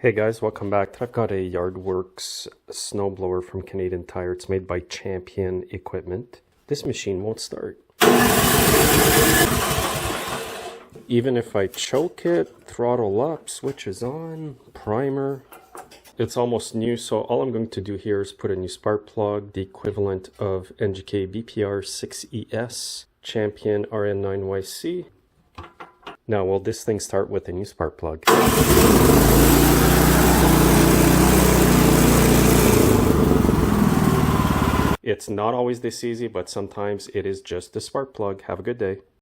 Hey guys, welcome back. I've got a Yardworks snowblower from Canadian Tire. It's made by Champion Equipment. This machine won't start. Even if I choke it, throttle up, switch is on, primer. It's almost new, so all I'm going to do here is put a new spark plug, the equivalent of NGK BPR 6ES, Champion RN9YC. Now, will this thing start with a new spark plug? It's not always this easy, but sometimes it is just a spark plug. Have a good day.